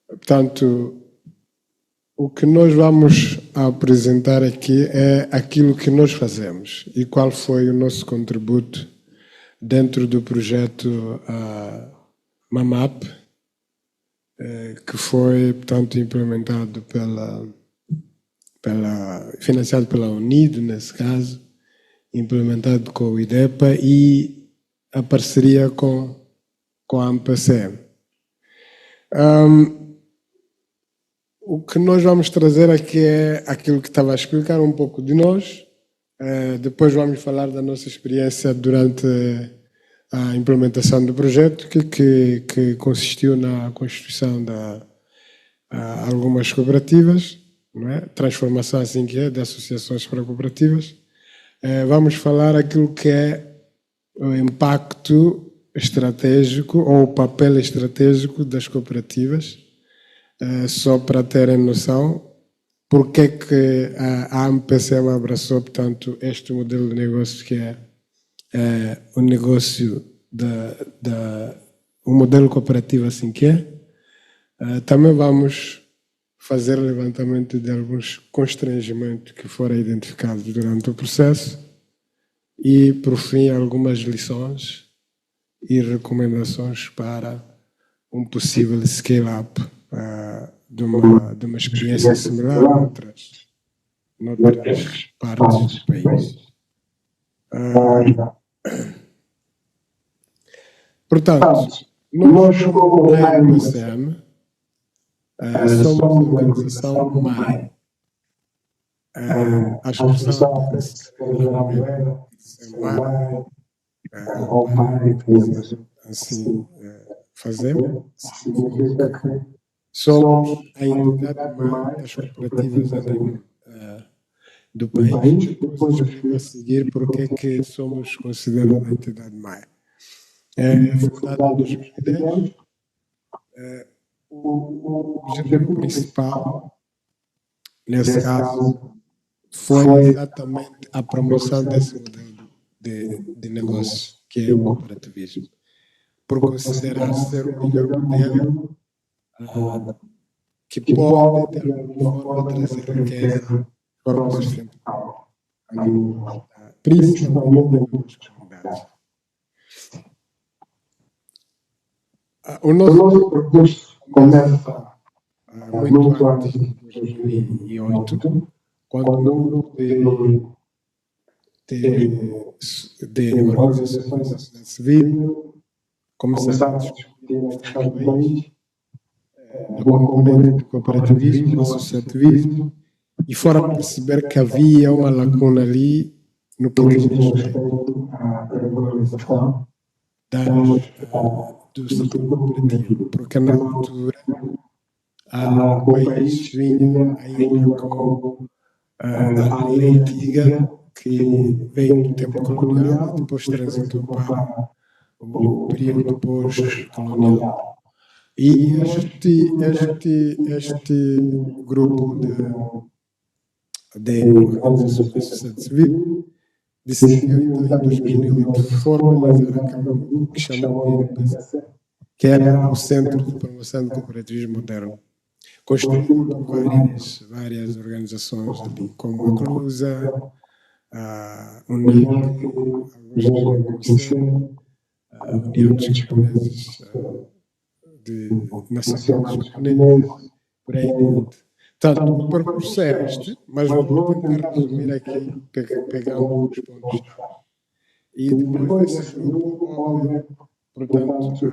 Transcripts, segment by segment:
Portanto, o que nós vamos apresentar aqui é aquilo que nós fazemos e qual foi o nosso contributo dentro do projeto MAMAP, que foi, portanto, implementado financiado pela UNIDO, nesse caso, implementado com o IDEPA e a parceria com a AMPC. O que nós vamos trazer aqui é aquilo que estava a explicar um pouco de nós. Depois vamos falar da nossa experiência durante a implementação do projeto, que consistiu na constituição de algumas cooperativas, não é? Transformação, assim que é, de associações para cooperativas. Vamos falar aquilo que é o impacto estratégico ou o papel estratégico das cooperativas, só para terem noção porque é que a AMPCM abraçou, portanto, este modelo de negócio que é o negócio o modelo cooperativo, assim que é. Também vamos fazer levantamento de alguns constrangimentos que foram identificados durante o processo e, por fim, algumas lições e recomendações para um possível scale-up de uma experiência similar noutras partes do país. Portanto, nós, como a AMPCM, somos a organização MAE. A expressão pode ser MAE, ou MAE, assim fazemos. Significa que somos a entidade MAE das cooperativas do país. Depois eu a seguir porque é que somos considerados a entidade MAE. Fundada em 2010, o objetivo principal, nesse caso, foi exatamente a promoção desse modelo de negócio, que é o cooperativismo, por considerar ser o melhor modelo que pode, de alguma forma, trazer riqueza de forma sustentável, principalmente nas comunidades. O nosso percurso começa muito antes de 2008, quando um grupo de organizações da sociedade civil começaram a discutir no país a componente do cooperativismo, do associativismo, e foram perceber que havia uma lacuna ali no que diz respeito à regularização do setor cooperativo, porque na altura o país vinha ainda com a lei antiga que veio do tempo colonial e depois transitou para o período pós-colonial. E este grupo de organizações da sociedade civil decidiu, então, em 2008, formalizar aquele grupo que chamou de INPC, que era o Centro de Promoção do Cooperativismo Moderno, construído por várias organizações, ali, como a Clusa, a UNIC, alguns devem conhecer, a União dos Camponeses Nacionais Japoneses, por aí dentro. Portanto, o percurso é este, mas vou tentar resumir aqui, pegando os pontos. E depois desse grupo, houve, portanto,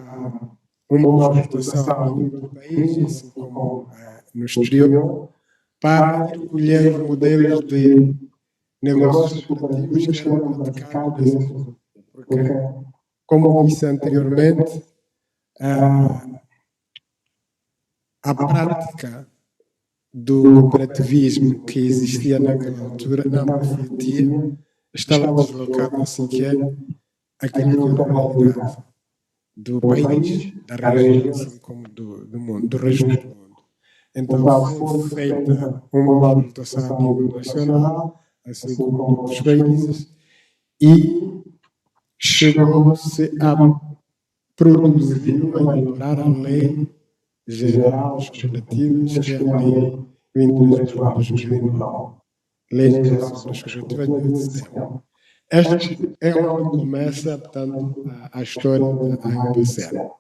uma movimentação no nível do país, assim como no exterior, para escolher modelos de negócios cooperativos que eram praticados nesse grupo. Porque, como disse anteriormente, a prática do cooperativismo que existia naquela altura, na periferia, estava deslocada, assim que é, aquilo que é a realidade do país, da região, assim como do mundo, do resto do mundo. Então foi feita uma movimentação a nível nacional, assim como em outros países, e chegou-se a produziu a elaborar a Lei Geral das Cooperativas, que é a Lei 23/2009, Lei Geral sobre as Cooperativas de 8 de setembro. Este é onde começa, portanto, a história da AMPCA.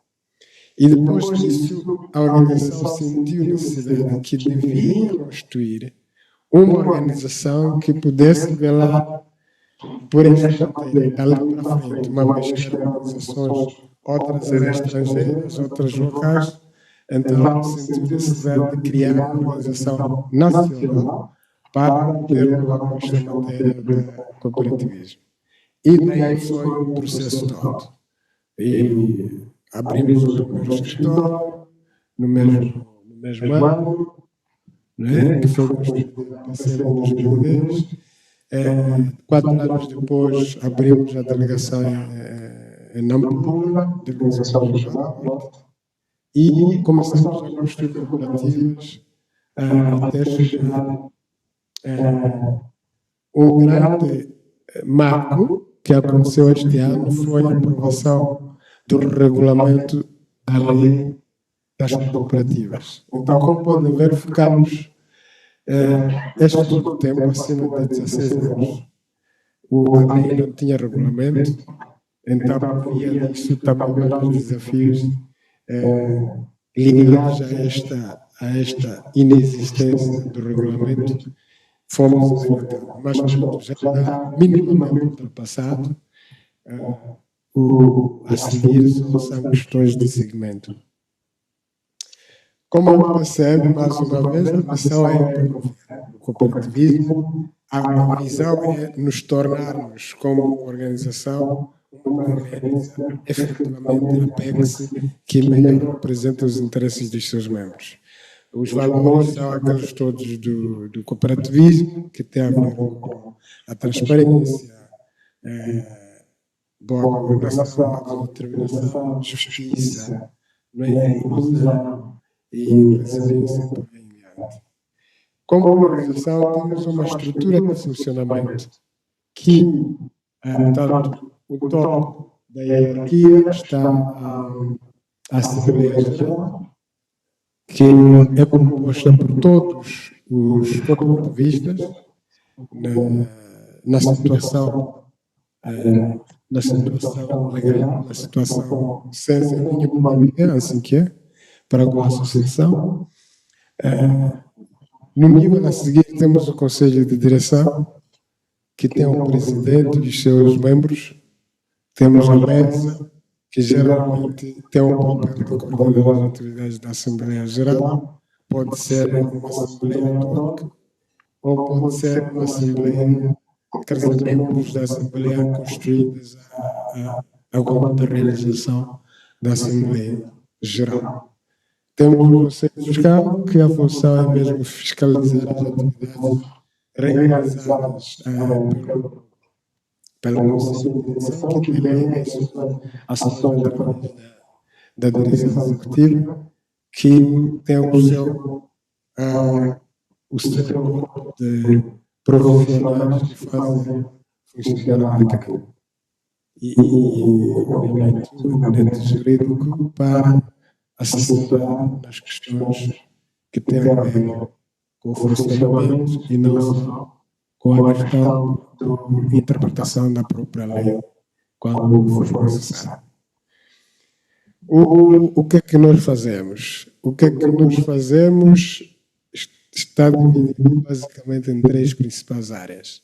E depois disso, a organização sentiu necessidade que devia constituir uma organização que pudesse velar por esta matéria dali para frente, uma vez que eram organizações, outras eram estrangeiras, outras locais. Então, sentiu necessidade de criar uma organização nacional para poder velar por esta matéria do cooperativismo. E daí foi o processo todo. E abrimos o primeiro escritório no mesmo ano, né, que foi construído em 2010. 4 anos depois, abrimos a delegação em Nampula, delegação regional, e começamos a construir cooperativas até chegar um grande marco que aconteceu este ano foi a aprovação do regulamento da lei das cooperativas. Então, como podem ver, ficamos este todo o tempo, acima de 16 anos. A lei não tinha regulamento, então havia disso também vários desafios ligados a esta inexistência do regulamento. Fomos enfrentando, mas já está minimamente ultrapassado. A seguir são questões de segmento. Como percebe, mais uma vez, a missão é o cooperativismo, a visão é nos tornarmos, como organização, uma organização efetivamente apex que melhor representa os interesses dos seus membros. Os valores são aqueles todos do cooperativismo, que tem a ver com a transparência, boa governação, autodeterminação, justiça, inclusão e resiliência por aí em diante. Como organização, temos uma estrutura de funcionamento que, tanto o topo da hierarquia está a Assembleia Geral, que é composta por todos os cooperativistas na situação legal, na situação sem nenhuma assim que é, para com a associação. No nível a seguir temos o Conselho de Direção, que tem um presidente e os seus membros. Temos a mesa, que geralmente tem um papel de coordenar as atividades da Assembleia Geral. Pode ser uma Assembleia ad hoc, ou pode ser uma Assembleia, quer dizer, membros da Assembleia construídos a conta da realização da Assembleia Geral. Temos o Conselho Fiscal, que a função é mesmo fiscalizar as atividades realizadas pelo Conselho de Direção, que delega ações através da direção executiva, que tem o seu grupo de profissionais que fazem funcionar a máquina. E, obviamente, o gabinete jurídico para assessorar nas questões que têm a ver com o funcionamento e não só com a questão da interpretação da própria lei quando for necessário. O que é que nós fazemos? O que é que nós fazemos está dividido basicamente em 3 principais áreas.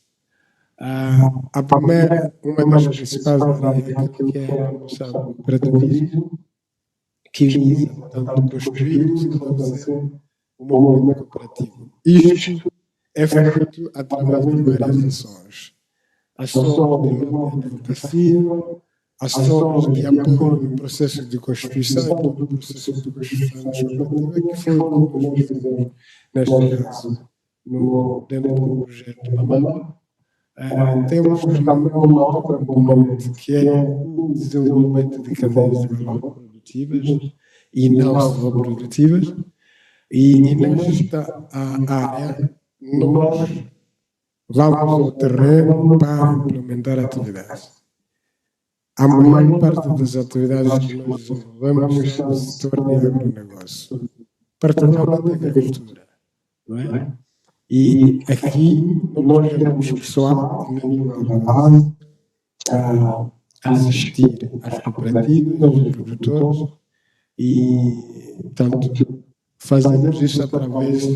A primeira, uma das principais áreas é aquilo que é a promoção do cooperativismo, que visa, portanto, construir e estabelecer um movimento cooperativo. Isto é feito através de várias ações. Ações de advocacia, ações de apoio no processo de constituição, todo o processo de constituição da cooperativa, que foi o que nós fizemos neste caso, dentro do projeto Mamã. Temos também uma outra componente, que é o desenvolvimento de cadeias de valor produtivas e não só produtivas, e nesta área nós vamos ao terreno para implementar atividades. a maior parte das atividades que nós desenvolvemos são no setor de agronegócio, particularmente a agricultura, não é? E aqui nós temos pessoal a nível da base a assistir às cooperativas, aos produtores e, portanto, fazemos isso através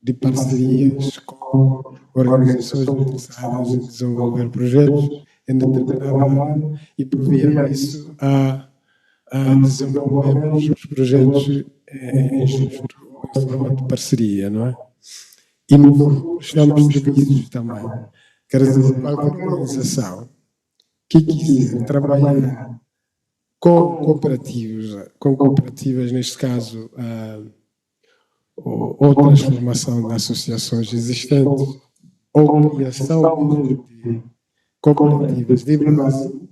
de parcerias com organizações interessadas em desenvolver projetos em determinada área e, por via disso, desenvolvemos os projetos em forma de parceria, não é? E no fundo, prestamos serviços também. Quer dizer, qualquer organização que quiser trabalhar com cooperativas, neste caso, ou transformação de associações existentes, ou criação de cooperativas de base,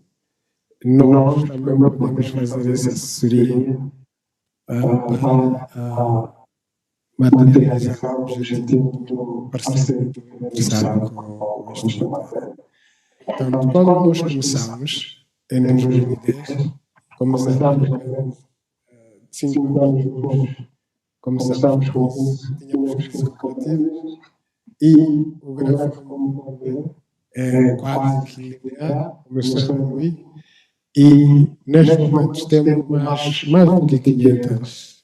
nós também podemos fazer essa assessoria para materializar o objetivo do parceiro interessado com esta matéria. Portanto, quando nós começamos, em 2010, começamos de 5 anos depois, começamos com isso, tínhamos 15 cooperativas e o gráfico, como podem ver, é quase que linear, começou a evoluir e neste momento temos mais do que 500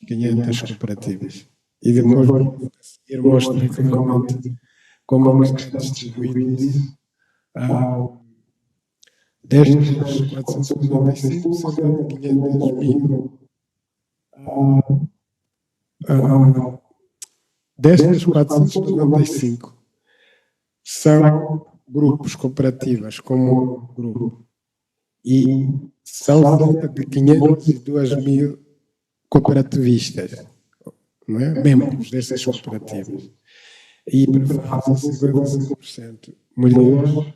cooperativas. E depois eu mostro claramente como está distribuído isso. Destes 495, cerca de 500 mil. Destes 495 são grupos cooperativas como grupo e são cerca de 502 mil cooperativistas, não é? Membros dessas cooperativas. E prevalece 55% mulheres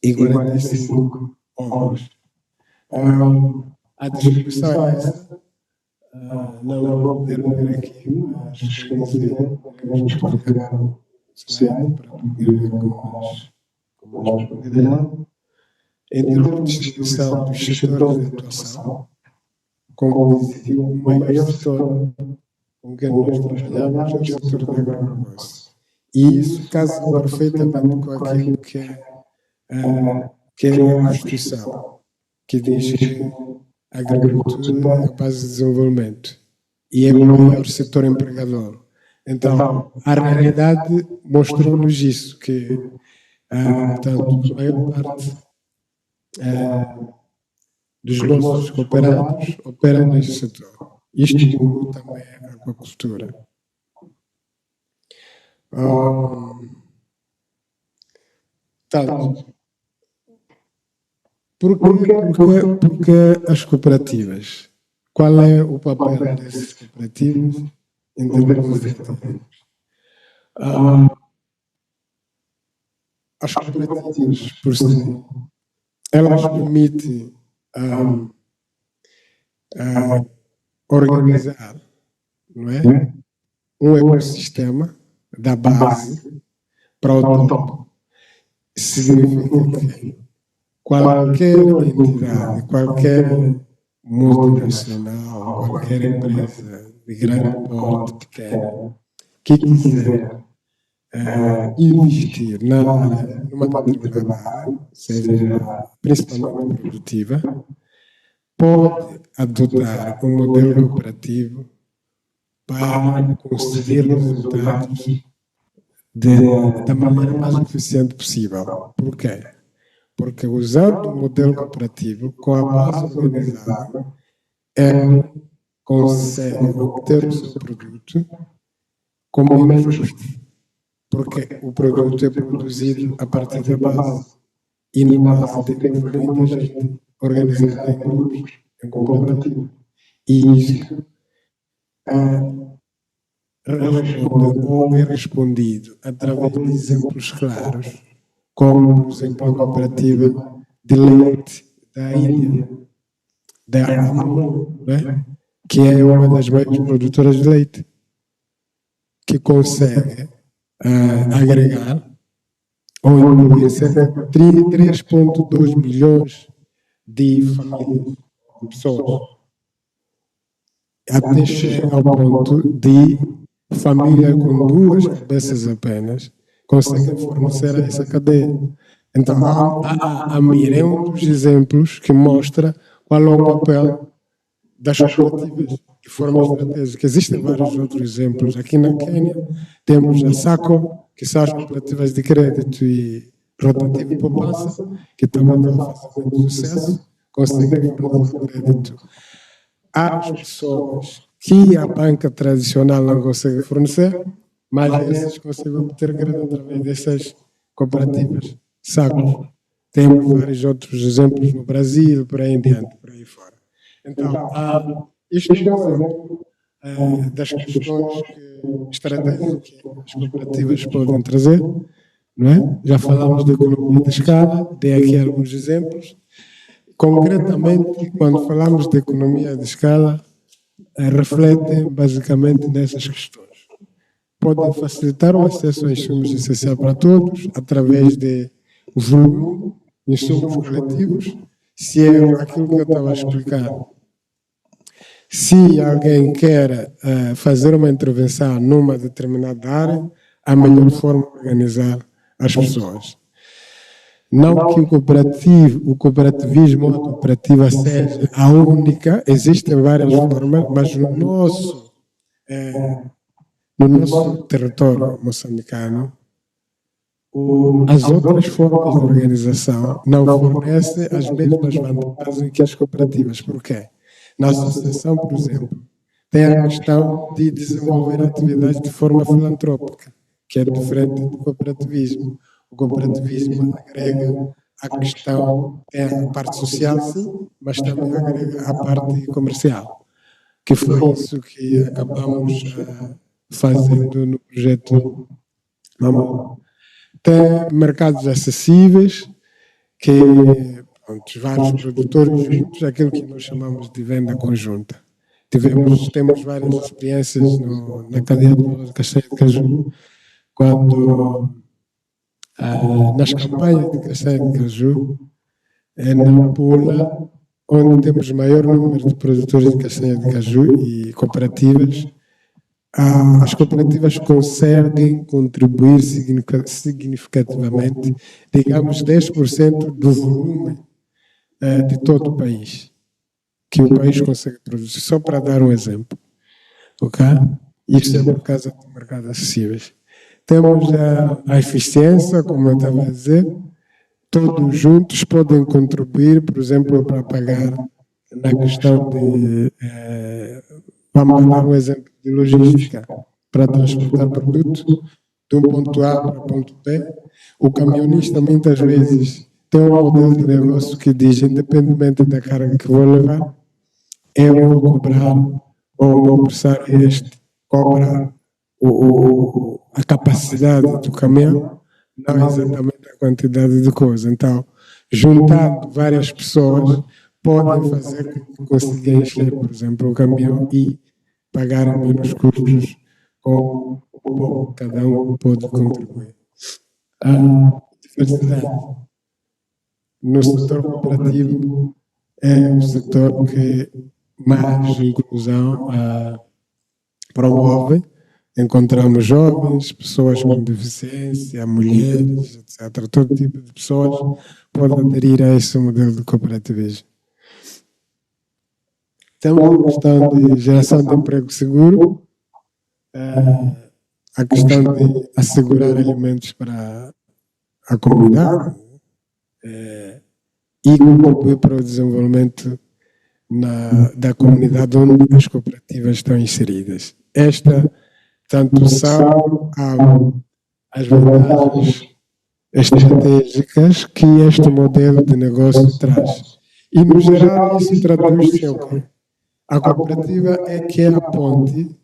e 45% homens. A distribuição é essa. Não vou poder ver aqui, mas quem quiser, podemos partilhar o slide para poder ver com mais profundidade. Em termos de distribuição dos setores de atuação, como disse, o maior setor com quem nós trabalhamos é o setor do agronegócio. E isso casa perfeitamente com aquilo que é a Constituição, que diz que a agricultura é a base de desenvolvimento e é o maior setor empregador. Então, a realidade mostrou-nos isso, que, portanto, a maior parte dos nossos cooperados opera neste setor. Isto inclui também a aquacultura. Portanto, porque as cooperativas? Qual é o papel dessas cooperativas em termos de as cooperativas, por si, elas permitem organizar, não é? Um ecossistema da base para o topo. Significa que qualquer entidade, qualquer multinacional, qualquer empresa de grande porte, pequena, que quiser investir numa determinada área, seja principalmente produtiva, pode adotar um modelo cooperativo para conseguir resultados da maneira mais eficiente possível. Por quê? Porque usando o modelo cooperativo, com a base organizada, ele consegue obter o seu produto com menos custo. Porque o produto é produzido a partir da base. E na base tem muita gente organizada em grupos, em cooperativo. E isso responde ou é respondido através de exemplos claros, como, por exemplo, a cooperativa de leite da Índia, da Amul, né? Que é uma das maiores produtoras de leite, que consegue agregar ou incluir cerca de 3,2 milhões de famílias, de pessoas, até chegar ao ponto de família com duas cabeças apenas conseguem fornecer a essa cadeia. Então, a Mira é um dos exemplos que mostra qual é o papel das cooperativas de forma estratégica. Existem vários outros exemplos. Aqui na Quênia temos a SACCO, que são as cooperativas de crédito e rotativo e poupança, que também estão a fazer muito sucesso, conseguem fornecer crédito às pessoas que a banca tradicional não consegue fornecer, mas esses conseguem obter crédito através dessas cooperativas. SACCO. Temos vários outros exemplos no Brasil, por aí em diante, por aí fora. Então, isto é um exemplo das questões estratégicas que as cooperativas podem trazer, não é? Já falamos de economia de escala, dei aqui alguns exemplos. Concretamente, quando falamos de economia de escala, refletem basicamente nessas questões. Podem facilitar o acesso a insumos essenciais para todos, através de volume, insumos coletivos, se é aquilo que eu estava a explicar. Se alguém quer fazer uma intervenção numa determinada área, a melhor forma de organizar as pessoas. Não que o cooperativismo ou a cooperativa seja a única, existem várias formas, mas no nosso território moçambicano, as outras formas de organização não fornecem as mesmas vantagens que as cooperativas. Por quê? Na associação, por exemplo, tem a questão de desenvolver atividades de forma filantrópica, que é diferente do cooperativismo. O cooperativismo agrega a questão, é a parte social, sim, mas também agrega a parte comercial, que foi isso que acabamos fazendo no projeto Mamão. Tem mercados acessíveis, que pronto, vários produtores juntos, aquilo que nós chamamos de venda conjunta. Temos várias experiências na cadeia de valor de castanha de caju, quando nas campanhas de castanha de caju, na Pula, onde temos maior número de produtores de castanha de caju e cooperativas, as cooperativas conseguem contribuir significativamente, digamos 10% do volume de todo o país, que o país consegue produzir, só para dar um exemplo. Ok? Isso é por causa do mercado acessíveis. Temos a eficiência, como eu estava a dizer, todos juntos podem contribuir, por exemplo, para pagar na questão de... vamos dar um exemplo de logística, para transportar produto de um ponto A para o ponto B. O camionista, muitas vezes, tem um modelo de negócio que diz, independentemente da carga que vou levar, eu vou cobrar, ou o meu empresário cobra a capacidade do caminhão, não exatamente a quantidade de coisa. Então, juntando várias pessoas, podem fazer com que consigam encher, por exemplo, o caminhão e pagar menos custos com o pouco que cada um pode contribuir. A diversidade no setor cooperativo é o setor que mais inclusão promove. Encontramos jovens, pessoas com deficiência, mulheres, etc. Todo tipo de pessoas podem aderir a esse modelo de cooperativismo. Temos a questão de geração de emprego seguro, a questão de assegurar alimentos para a comunidade e contribuir para o desenvolvimento da comunidade onde as cooperativas estão inseridas. Tanto são as vantagens estratégicas que este modelo de negócio traz. E, no geral, isso traduz-se em quê? A cooperativa é que é a ponte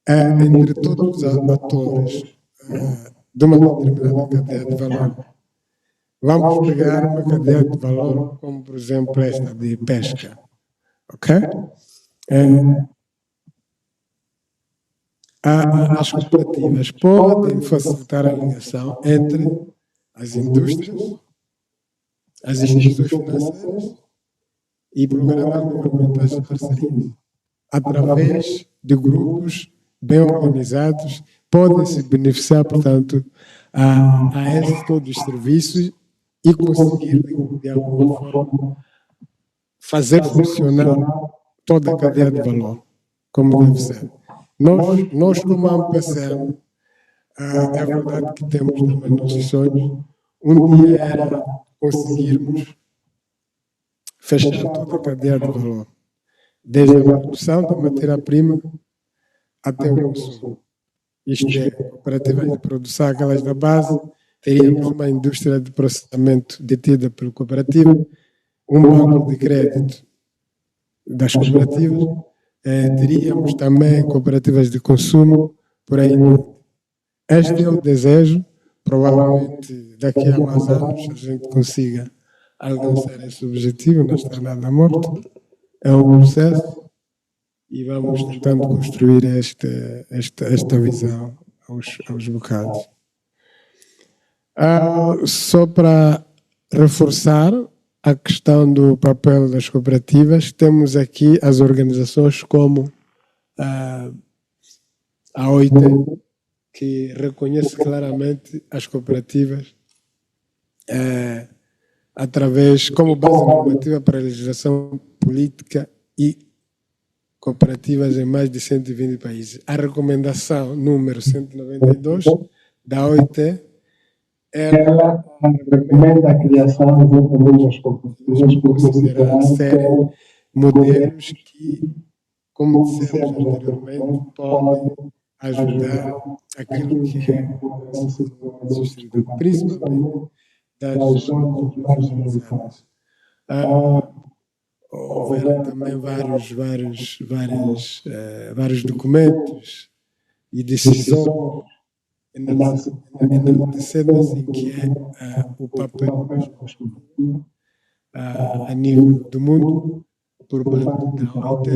entre todos os atores de uma determinada cadeia de valor. Vamos pegar uma cadeia de valor como, por exemplo, esta de pesca. Ok? As cooperativas podem facilitar a ligação entre as indústrias, as instituições financeiras e programas governamentais de parcerias. Através de grupos bem organizados, podem se beneficiar, portanto, a esse todos os serviços e conseguir, de alguma forma, fazer funcionar toda a cadeia de valor, como deve ser. Nós como a AMPCM, é verdade que temos também nossos sonhos. Um dia era conseguirmos fechar toda a cadeia de valor, desde a produção da matéria-prima até o consumo. Isto é, cooperativas de produção, aquelas da base, teríamos uma indústria de processamento detida pela cooperativa, um banco de crédito das cooperativas, teríamos também cooperativas de consumo, por aí. Este é o desejo, provavelmente daqui a mais anos a gente consiga alcançar esse objetivo, não está nada morto, é um processo e vamos tentando construir esta visão aos bocados. Só para reforçar a questão do papel das cooperativas, temos aqui as organizações como a OIT, que reconhece claramente as cooperativas através, como base normativa para a legislação política e cooperativas em mais de 120 países. A recomendação número 192 da OIT, ela recomenda a criação de das cooperativas por serem modelos que, como dissemos anteriormente, podem ajudar aquilo que é a sustentabilidade, principalmente das zonas marginalizadas. Houveram também vários documentos e decisões enaltecendo assim que é o papel a nível do mundo por parte da OIT.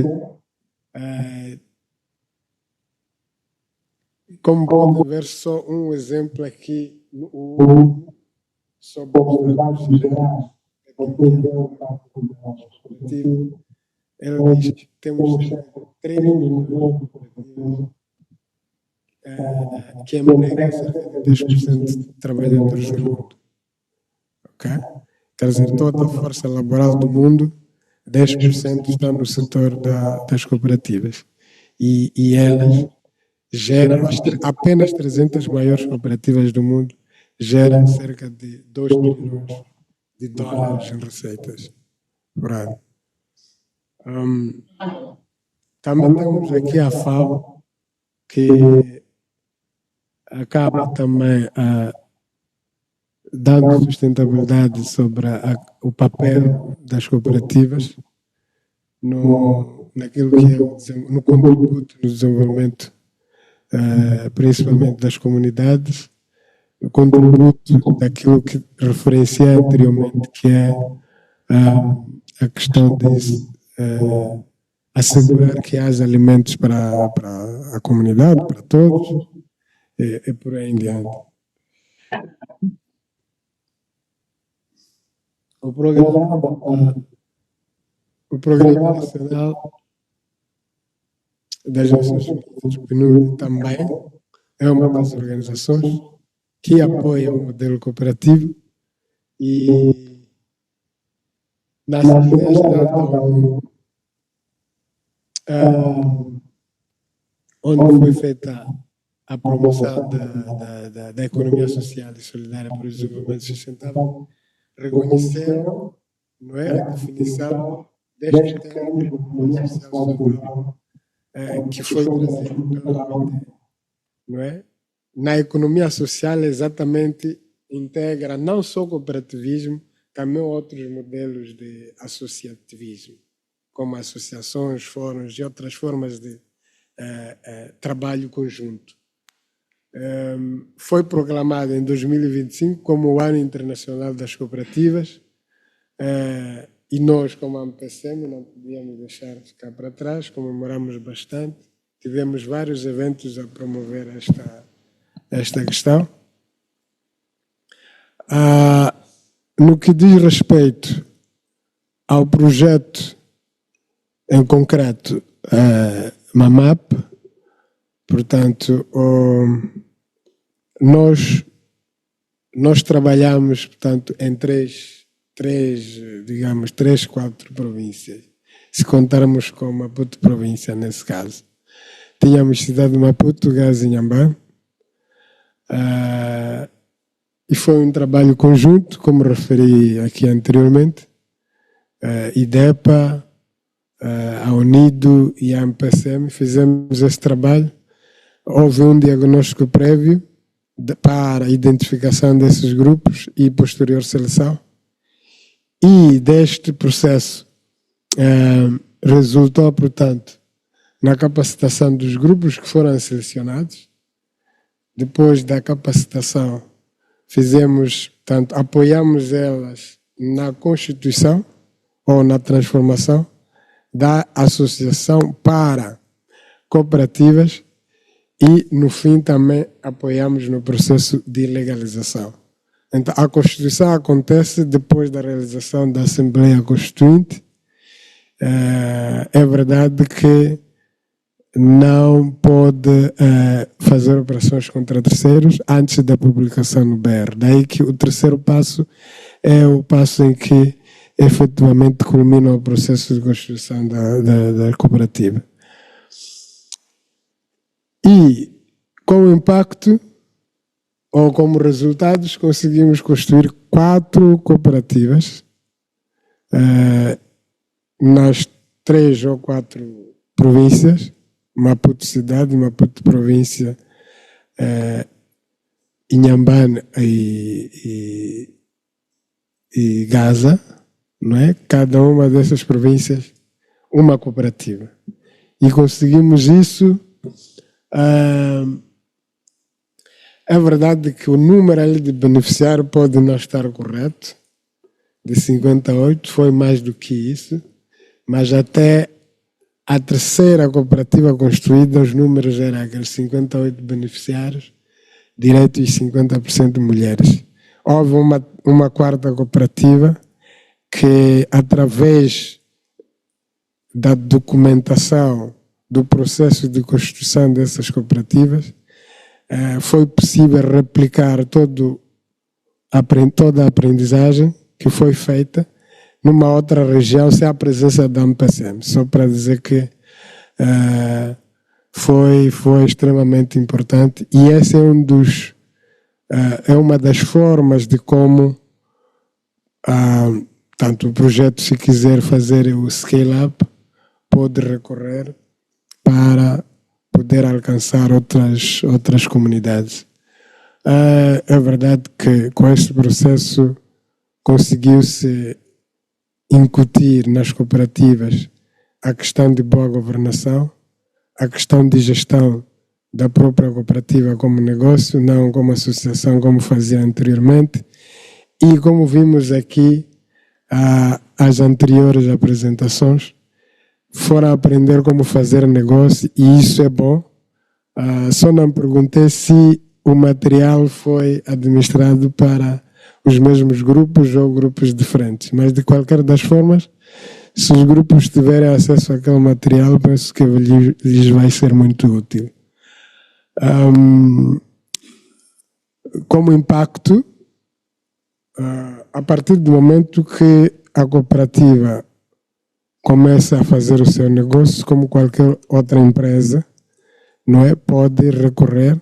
Como podem ver, só um exemplo aqui sobre os dados gerais. Ele diz que temos 3 milhões de cooperativas que empregam cerca de 10% de trabalhadores no mundo. Okay? Quer dizer, toda a força laboral do mundo, 10% está no setor das cooperativas. E elas geram, apenas 300 maiores cooperativas do mundo geram cerca de 2 trilhões de dólares em receitas por ano. Também temos aqui a FAO, que acaba também dando sustentabilidade sobre o papel das cooperativas naquilo que é no contributo no desenvolvimento, principalmente das comunidades, o contributo daquilo que referenciei anteriormente, que é a questão de assegurar que haja alimentos para a comunidade, para todos, e por aí em diante. O Programa Nacional das Nações Unidas, o PNUD, também é uma das organizações que apoia o modelo cooperativo e na Assembleia Geral da ONU, onde foi feita a promoção da economia social e solidária para o desenvolvimento sustentável, reconheceram, não é, a definição deste termo de economia social solidária que foi trazido pela OIT, não é? Na economia social, exatamente, integra não só o cooperativismo, também outros modelos de associativismo, como associações, fóruns e outras formas de trabalho conjunto. Foi proclamado em 2025 como o Ano Internacional das Cooperativas e nós, como a AMPCM, não podíamos deixar ficar para trás, comemoramos bastante, tivemos vários eventos a promover esta questão. No que diz respeito ao projeto em concreto, MAMAP, portanto, nós trabalhamos, portanto, em três, quatro províncias, se contarmos com Maputo província nesse caso. Tínhamos cidade de Maputo, Gaza e Inhambane, e foi um trabalho conjunto, como referi aqui anteriormente, IDEPA, a UNIDO e a MPCM fizemos esse trabalho. Houve um diagnóstico prévio para a identificação desses grupos e posterior seleção. E deste processo resultou, portanto, na capacitação dos grupos que foram selecionados. Depois da capacitação, apoiamos elas na constituição ou na transformação da associação para cooperativas e, no fim, também apoiamos no processo de legalização. Então, a Constituição acontece depois da realização da Assembleia Constituinte. É verdade que não pode fazer operações contra terceiros antes da publicação no BR. Daí que o terceiro passo é o passo em que efetivamente culmina o processo de constituição da cooperativa. E, com o impacto, ou como resultados, conseguimos construir 4 cooperativas nas 3 ou 4 províncias, Maputo cidade, Maputo província, Inhambane e Gaza, não é? Cada uma dessas províncias, uma cooperativa. E conseguimos isso. É verdade que o número ali de beneficiários pode não estar correto, de 58, foi mais do que isso, mas até a terceira cooperativa construída, os números eram aqueles 58 beneficiários, direito e 50% mulheres. Houve uma quarta cooperativa que, através da documentação do processo de construção dessas cooperativas, foi possível replicar toda a aprendizagem que foi feita numa outra região sem a presença da MPCM. Só para dizer que foi extremamente importante, e esse é uma das formas de como tanto o projeto, se quiser fazer o scale-up, pode recorrer para poder alcançar outras comunidades. É verdade que com este processo conseguiu-se incutir nas cooperativas a questão de boa governação, a questão de gestão da própria cooperativa como negócio, não como associação como fazia anteriormente. E como vimos aqui, as anteriores apresentações, foram aprender como fazer negócio, e isso é bom. Só não perguntei se o material foi administrado para os mesmos grupos ou grupos diferentes, mas de qualquer das formas, se os grupos tiverem acesso àquele material, penso que lhes vai ser muito útil. Como impacto, a partir do momento que a cooperativa começa a fazer o seu negócio, como qualquer outra empresa, não é? Pode recorrer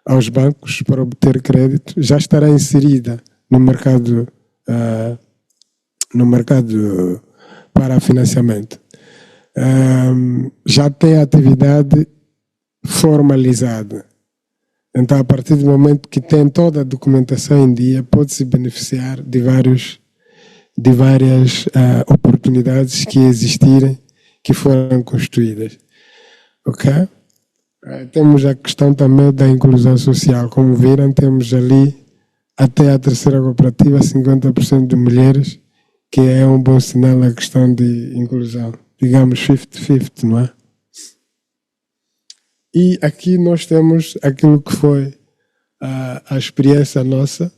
aos bancos para obter crédito, já estará inserida no mercado para financiamento. Já tem a atividade formalizada. Então, a partir do momento que tem toda a documentação em dia, pode se beneficiar de várias oportunidades que existirem, que foram construídas. Ok? Temos a questão também da inclusão social. Como viram, temos ali até a terceira cooperativa 50% de mulheres, que é um bom sinal na questão de inclusão. Digamos 50-50, não é? E aqui nós temos aquilo que foi a experiência nossa,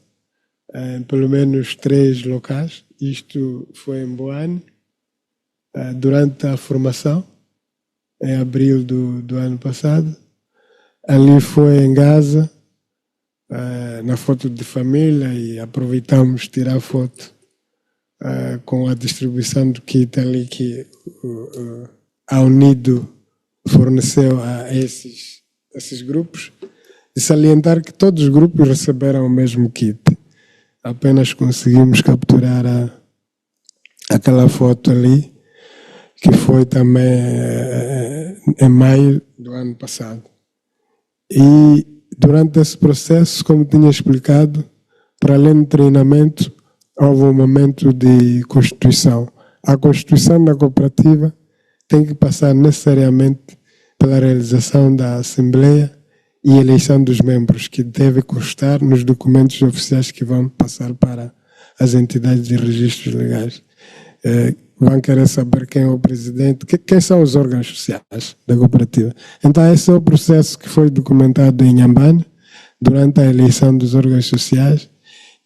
em pelo menos 3 locais. Isto foi em Boane, durante a formação, em abril do ano passado. Ali foi em Gaza, na foto de família, e aproveitamos tirar foto com a distribuição do kit ali que a Unido forneceu a esses grupos, e salientar que todos os grupos receberam o mesmo kit. Apenas conseguimos capturar aquela foto ali, que foi também em maio do ano passado. E durante esse processo, como tinha explicado, para além do treinamento, houve um momento de constituição. A constituição da cooperativa tem que passar necessariamente pela realização da Assembleia e eleição dos membros, que deve constar nos documentos oficiais que vão passar para as entidades de registros legais. Vão querer saber quem é o presidente, quem são os órgãos sociais da cooperativa. Então, esse é o processo que foi documentado em Inhambane durante a eleição dos órgãos sociais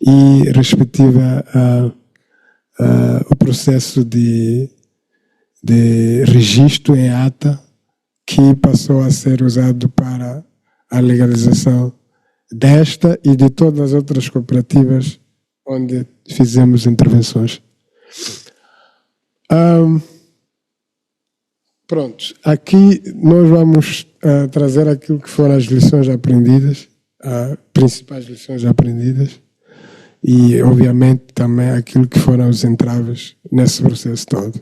e respectiva o processo de registro em ata, que passou a ser usado para a legalização desta e de todas as outras cooperativas onde fizemos intervenções. Pronto, aqui nós vamos trazer aquilo que foram as lições aprendidas, as principais lições aprendidas, e obviamente também aquilo que foram os entraves nesse processo todo.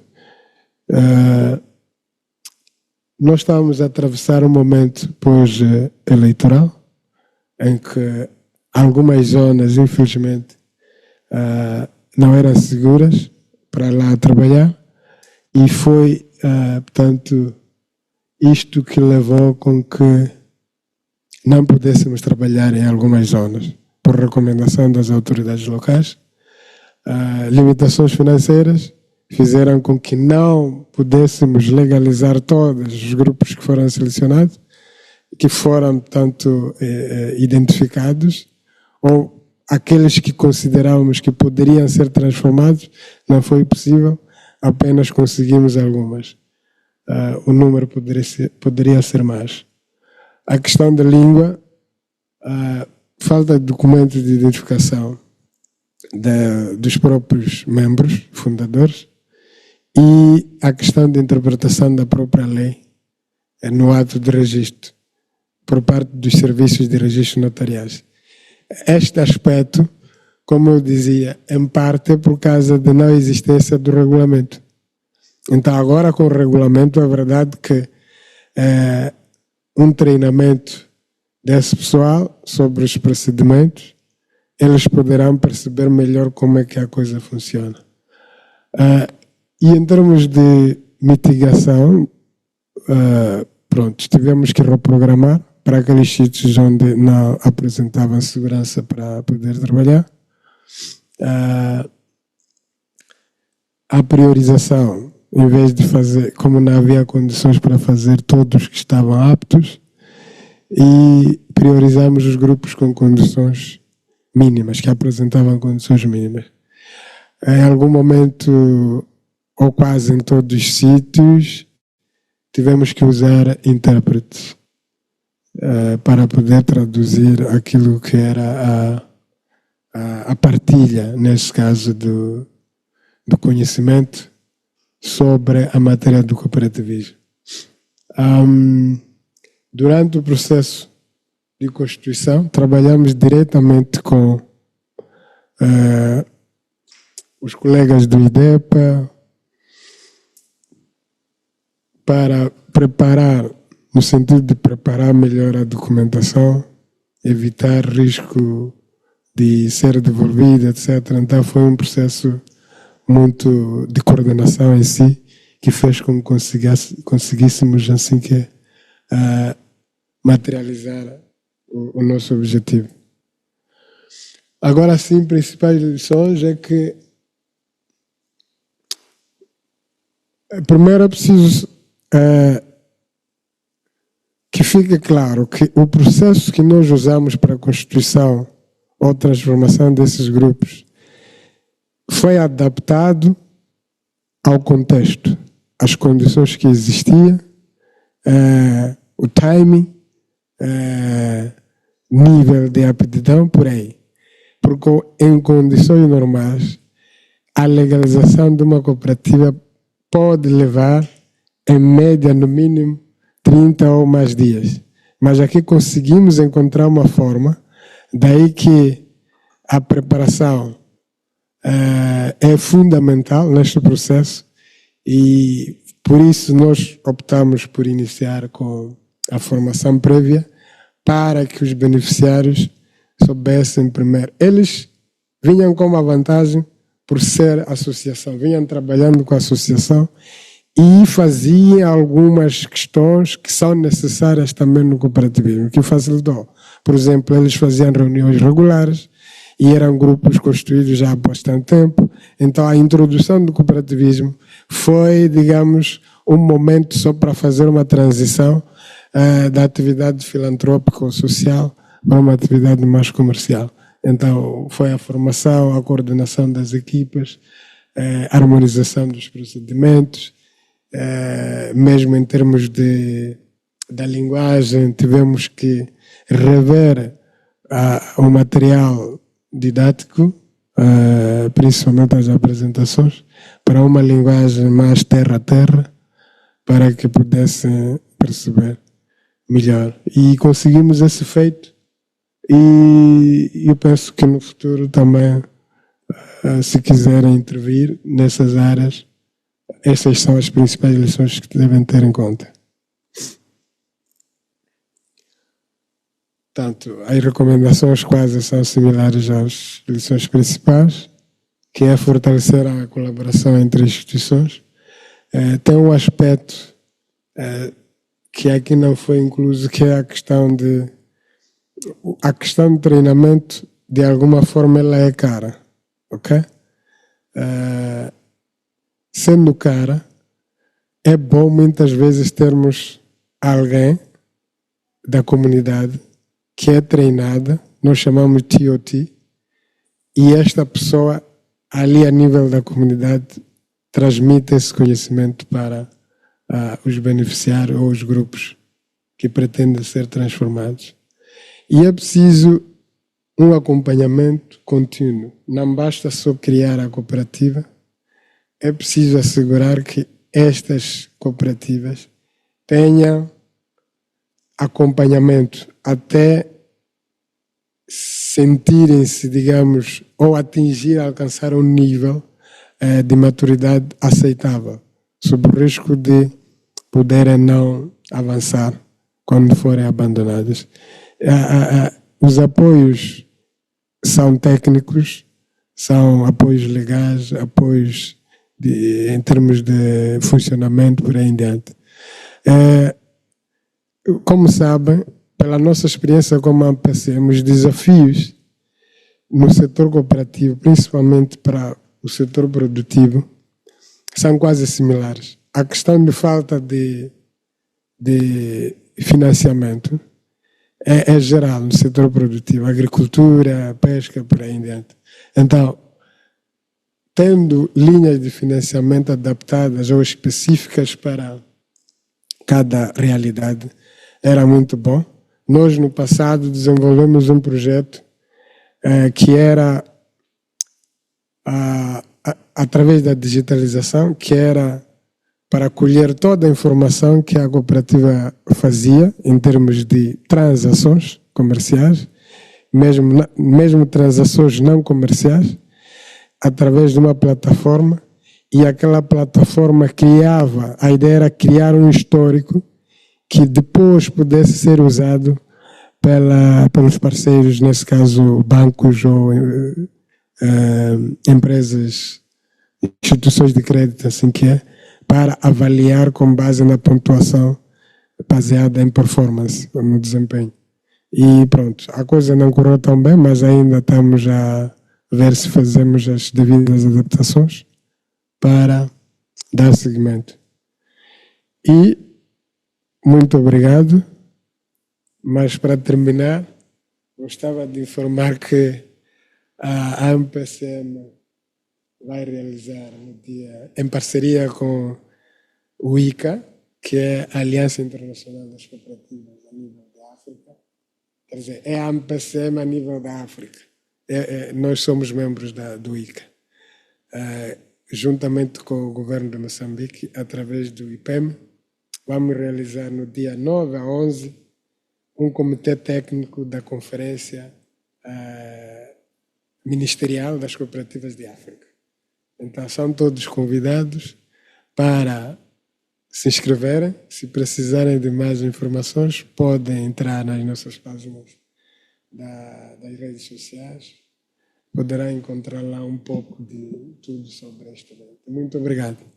Nós estamos a atravessar um momento pós-eleitoral, em que algumas zonas, infelizmente, não eram seguras para lá trabalhar, e foi, portanto, isto que levou com que não pudéssemos trabalhar em algumas zonas, por recomendação das autoridades locais. Limitações financeiras fizeram com que não pudéssemos legalizar todos os grupos que foram selecionados, que foram, portanto, identificados, ou aqueles que considerávamos que poderiam ser transformados. Não foi possível, apenas conseguimos algumas. O número poderia ser mais. A questão da língua, falta de documentos de identificação dos próprios membros fundadores, e a questão de interpretação da própria lei no ato de registro por parte dos serviços de registro notariais. Este aspecto, como eu dizia, em parte é por causa da não existência do regulamento. Então, agora com o regulamento, é verdade que um treinamento desse pessoal sobre os procedimentos, eles poderão perceber melhor como é que a coisa funciona. E em termos de mitigação, pronto, tivemos que reprogramar para aqueles sítios onde não apresentavam segurança para poder trabalhar. A priorização, em vez de fazer, como não havia condições para fazer todos que estavam aptos, e priorizamos os grupos com condições mínimas, que apresentavam condições mínimas. Em algum momento, ou quase em todos os sítios, tivemos que usar intérpretes para poder traduzir aquilo que era a partilha, neste caso, do conhecimento sobre a matéria do cooperativismo. Durante o processo de constituição, trabalhamos diretamente com os colegas do IDEPA para preparar, no sentido de preparar melhor a documentação, evitar risco de ser devolvida, etc. Então foi um processo muito de coordenação em si, que fez com que conseguíssemos assim que materializar o nosso objetivo. Agora sim, principais lições é que primeiro é preciso que fique claro que o processo que nós usamos para a constituição ou transformação desses grupos foi adaptado ao contexto. as condições que existiam, o timing, nível de aptidão, por aí. Porque em condições normais, a legalização de uma cooperativa pode levar, em média, no mínimo, 30 ou mais dias. Mas aqui conseguimos encontrar uma forma, daí que a preparação é fundamental neste processo e por isso nós optamos por iniciar com a formação prévia para que os beneficiários soubessem primeiro. Eles vinham com uma vantagem por ser associação, vinham trabalhando com a associação e faziam algumas questões que são necessárias também no cooperativismo, que facilitou. Por exemplo, eles faziam reuniões regulares e eram grupos construídos já há bastante tempo. Então, a introdução do cooperativismo foi, digamos, um momento só para fazer uma transição da atividade filantrópica ou social para uma atividade mais comercial. Então, foi a formação, a coordenação das equipas, a harmonização dos procedimentos, mesmo em termos da linguagem, tivemos que rever o material didático, principalmente as apresentações, para uma linguagem mais terra a terra, para que pudessem perceber melhor. E conseguimos esse feito e eu penso que no futuro também, se quiserem intervir nessas áreas, essas são as principais lições que devem ter em conta. Portanto, as recomendações quase são similares às lições principais, que é fortalecer a colaboração entre instituições. Tem um aspecto que aqui não foi incluso, que é a questão de treinamento, de alguma forma ela é cara, ok? Sendo cara, é bom muitas vezes termos alguém da comunidade que é treinada, nós chamamos de TOT, e esta pessoa ali a nível da comunidade transmite esse conhecimento para os beneficiários ou os grupos que pretendem ser transformados. E é preciso um acompanhamento contínuo. Não basta só criar a cooperativa, é preciso assegurar que estas cooperativas tenham acompanhamento até sentirem-se, digamos, ou atingir, alcançar um nível de maturidade aceitável, sob o risco de poderem não avançar quando forem abandonadas. Os apoios são técnicos, são apoios legais, apoios em termos de funcionamento, por aí em diante. Como sabem, pela nossa experiência como AMPCM, os desafios no setor cooperativo, principalmente para o setor produtivo, são quase similares. A questão de falta de financiamento é geral no setor produtivo, agricultura, pesca, por aí em diante. Então, tendo linhas de financiamento adaptadas ou específicas para cada realidade, era muito bom. Nós, no passado, desenvolvemos um projeto que era, através da digitalização, que era para colher toda a informação que a cooperativa fazia em termos de transações comerciais, mesmo transações não comerciais, através de uma plataforma, e aquela plataforma criava, a ideia era criar um histórico que depois pudesse ser usado pelos parceiros, nesse caso bancos ou empresas, instituições de crédito, assim que é, para avaliar com base na pontuação baseada em performance, no desempenho. E pronto, a coisa não correu tão bem, mas ainda estamos a ver se fazemos as devidas adaptações para dar seguimento. E muito obrigado, mas para terminar, gostava de informar que a AMPCM vai realizar no dia, em parceria com o ICA, que é a Aliança Internacional das Cooperativas a nível da África. Quer dizer, é a AMPCM a nível da África. Nós somos membros do ICA. Juntamente com o governo de Moçambique, através do IPEM, vamos realizar no dia 9 a 11 um comitê técnico da Conferência Ministerial das Cooperativas de África. Então, são todos convidados para se inscreverem. Se precisarem de mais informações, podem entrar nas nossas páginas das redes sociais. Poderá encontrar lá um pouco de tudo sobre este evento. Muito obrigado.